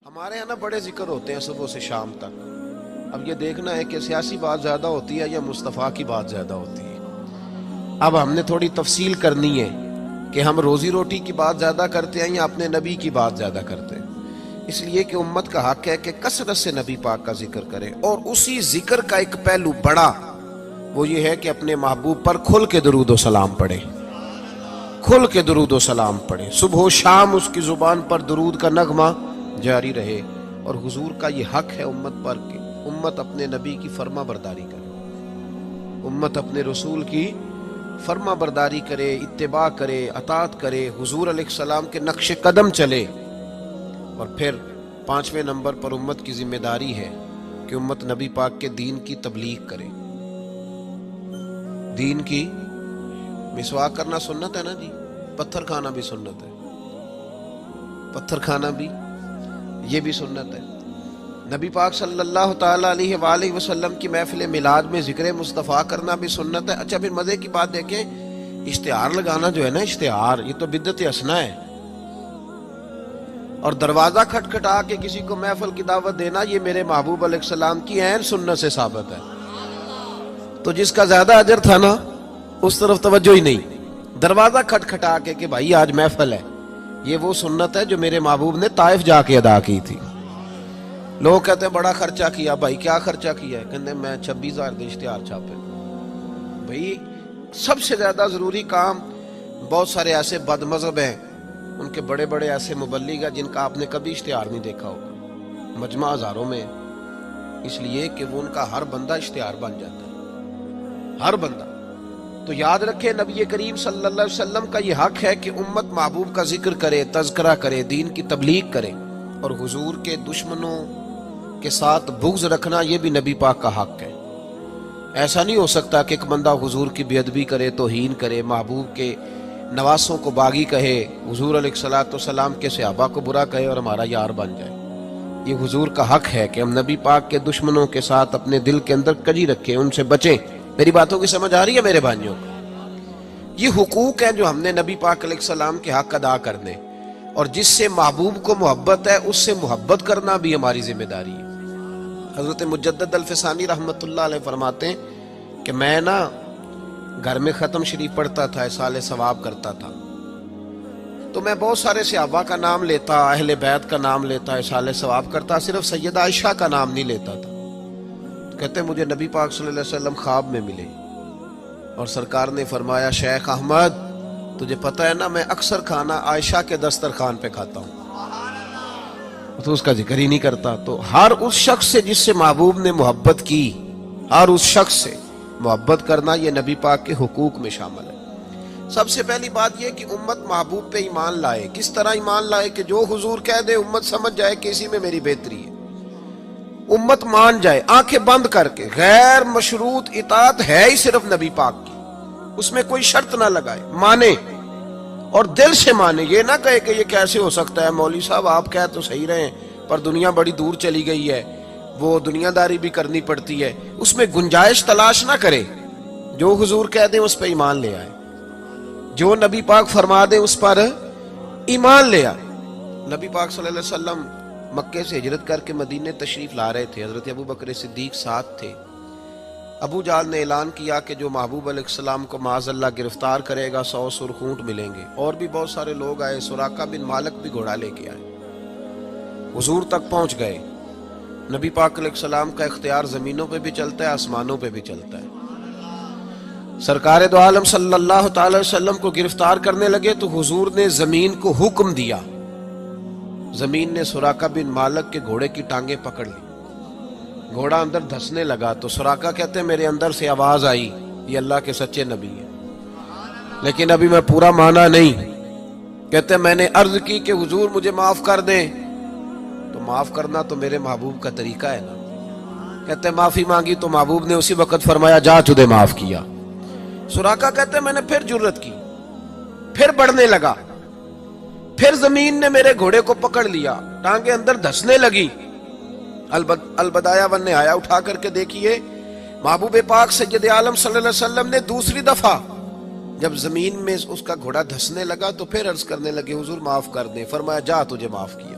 ہمارے یہاں نا بڑے ذکر ہوتے ہیں صبح سے شام تک. اب یہ دیکھنا ہے کہ سیاسی بات زیادہ ہوتی ہے یا مصطفیٰ کی بات زیادہ ہوتی ہے. اب ہم نے تھوڑی تفصیل کرنی ہے کہ ہم روزی روٹی کی بات زیادہ کرتے ہیں یا اپنے نبی کی بات زیادہ کرتے ہیں. اس لیے کہ امت کا حق ہے کہ کثرت سے نبی پاک کا ذکر کرے، اور اسی ذکر کا ایک پہلو بڑا وہ یہ ہے کہ اپنے محبوب پر کھل کے درود و سلام پڑھے، کھل کے درود و سلام پڑھے. صبح و شام اس کی زبان پر درود کا نغمہ جاری رہے. اور حضور کا یہ حق ہے امت پر کہ امت اپنے نبی کی فرما برداری کرے، امت اپنے رسول کی فرما برداری کرے، اتباع کرے، اطاعت کرے، حضور علیہ السلام کے نقش قدم چلے. اور پھر 5ویں نمبر پر امت کی ذمہ داری ہے کہ امت نبی پاک کے دین کی تبلیغ کرے. دین کی مسواک کرنا سنت ہے نا جی، پتھر کھانا بھی سنت ہے، پتھر کھانا بھی یہ بھی سنت ہے. نبی پاک صلی اللہ تعالیٰ علیہ وآلہ وسلم کی محفل میلاد میں ذکر مصطفیٰ کرنا بھی سنت ہے. اچھا پھر مزے کی بات دیکھیں، اشتہار لگانا جو ہے نا، اشتہار یہ تو بدعت حسنہ ہے. اور دروازہ کھٹکھٹا کے کسی کو محفل کی دعوت دینا، یہ میرے محبوب علیہ السلام کی عین سنت سے ثابت ہے. تو جس کا زیادہ اجر تھا نا اس طرف توجہ ہی نہیں. دروازہ کھٹکھٹا کے کہ بھائی آج محفل ہے، یہ وہ سنت ہے جو میرے محبوب نے طائف جا کے ادا کی تھی. لوگ کہتے ہیں بڑا خرچہ کیا. بھائی کیا خرچہ کیا ہے؟ کہتے ہیں میں 26,000 دے اشتہار چھاپے. بھائی سب سے زیادہ ضروری کام، بہت سارے ایسے بد مذہب ہیں، ان کے بڑے بڑے ایسے مبلغ ہیں جن کا آپ نے کبھی اشتہار نہیں دیکھا ہوگا، مجمع ہزاروں میں، اس لیے کہ وہ ان کا ہر بندہ اشتہار بن جاتا ہے، ہر بندہ. تو یاد رکھیں نبی کریم صلی اللہ علیہ وسلم کا یہ حق ہے کہ امت محبوب کا ذکر کرے، تذکرہ کرے، دین کی تبلیغ کرے. اور حضور کے دشمنوں کے ساتھ بغض رکھنا یہ بھی نبی پاک کا حق ہے. ایسا نہیں ہو سکتا کہ ایک بندہ حضور کی بے ادبی کرے، توہین کرے، محبوب کے نواسوں کو باغی کہے، حضور علیہ الصلوۃ والسلام کے صحابہ کو برا کہے اور ہمارا یار بن جائے. یہ حضور کا حق ہے کہ ہم نبی پاک کے دشمنوں کے ساتھ اپنے دل کے اندر کجی رکھیں، ان سے بچیں. میری باتوں کی سمجھ آ رہی ہے میرے بھائیوں؟ یہ حقوق ہیں جو ہم نے نبی پاک علیہ السلام کے حق ادا کرنے، اور جس سے محبوب کو محبت ہے اس سے محبت کرنا بھی ہماری ذمہ داری ہے. حضرت مجدد الفسانی رحمۃ اللہ علیہ فرماتے ہیں کہ میں نا گھر میں ختم شریف پڑھتا تھا، اصالہ ثواب کرتا تھا، تو میں بہت سارے صحابہ کا نام لیتا، اہل بیت کا نام لیتا، اصالہ ثواب کرتا، صرف سیدہ عائشہ کا نام نہیں لیتا تھا. کہتے ہیں مجھے نبی پاک صلی اللہ علیہ وسلم خواب میں ملے اور سرکار نے فرمایا شیخ احمد تجھے پتہ ہے نا میں اکثر کھانا عائشہ کے دسترخوان پہ کھاتا ہوں، تو اس کا ذکر ہی نہیں کرتا. تو ہر اس شخص سے جس سے محبوب نے محبت کی، ہر اس شخص سے محبت کرنا یہ نبی پاک کے حقوق میں شامل ہے. سب سے پہلی بات یہ کہ امت محبوب پہ ایمان لائے. کس طرح ایمان لائے؟ کہ جو حضور کہہ دے امت سمجھ جائے کہ اسی میں میری بہتری ہے، امت مان جائے آنکھیں بند کر کے. غیر مشروط اطاعت ہے ہی صرف نبی پاک کی، اس میں کوئی شرط نہ لگائے، مانے اور دل سے مانے. یہ نہ کہے کہ یہ کیسے ہو سکتا ہے مولوی صاحب آپ کہہ تو صحیح رہے ہیں پر دنیا بڑی دور چلی گئی ہے، وہ دنیا داری بھی کرنی پڑتی ہے. اس میں گنجائش تلاش نہ کرے. جو حضور کہہ دیں اس پہ ایمان لے آئے، جو نبی پاک فرما دیں اس پر ایمان لے آئے. نبی پاک صلی اللہ علیہ وسلم مکے سے ہجرت کر کے مدینے تشریف لا رہے تھے. حضرت ابو بکر صدیق ساتھ تھے. ابو جہل نے اعلان کیا کہ جو محبوب علیہ السلام کو معاذ اللہ گرفتار کرے گا 100 سرخ اونٹ ملیں گے. اور بھی بہت سارے لوگ آئے، سراقہ بن مالک بھی گھوڑا لے کے آئے. حضور تک پہنچ گئے. نبی پاک علیہ السلام کا اختیار زمینوں پہ بھی چلتا ہے، آسمانوں پہ بھی چلتا ہے. سرکار دو عالم صلی اللہ تعالی وسلم کو گرفتار کرنے لگے تو حضور نے زمین کو حکم دیا. زمین نے سراقہ بن مالک کے گھوڑے کی ٹانگیں پکڑ لی. گھوڑا اندر دھسنے لگا تو سراقہ کہتے ہیں میرے اندر سے آواز آئی یہ اللہ کے سچے نبی ہے، لیکن ابھی میں پورا مانا نہیں. کہتے ہیں میں نے عرض کی کہ حضور مجھے معاف کر دیں، تو معاف کرنا تو میرے محبوب کا طریقہ ہے نا. کہتے ہیں معافی مانگی تو محبوب نے اسی وقت فرمایا جا تجھے معاف کیا. سراقہ کہتے ہیں میں نے پھر جرت کی، پھر بڑھنے لگا، پھر زمین نے میرے گھوڑے کو پکڑ لیا، ٹانگیں اندر دھسنے لگی. البدایہ ون نے آیا اٹھا کر کے دیکھیے محبوب پاک سید عالم صلی اللہ علیہ وسلم نے دوسری دفعہ جب زمین میں اس کا گھوڑا دھسنے لگا تو پھر عرض کرنے لگے حضور معاف کر دیں. فرمایا جا تجھے معاف کیا.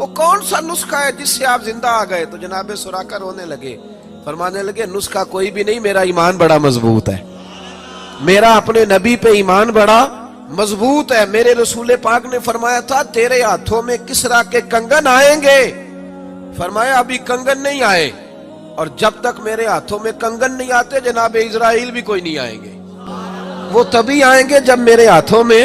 وہ کون سا نسخہ ہے جس سے آپ زندہ آ گئے؟ تو جناب سراقہ رونے لگے، فرمانے لگے نسخہ کوئی بھی نہیں، میرا ایمان بڑا مضبوط ہے، میرا اپنے نبی پہ ایمان بڑا مضبوط ہے۔ میرے رسول پاک نے فرمایا تھا تیرے ہاتھوں میں کسرا کے کنگن آئیں گے، فرمایا ابھی کنگن نہیں آئے، اور جب تک میرے ہاتھوں میں کنگن نہیں آتے جناب اسرائیل بھی کوئی نہیں آئیں گے، وہ تبھی آئیں گے جب میرے ہاتھوں میں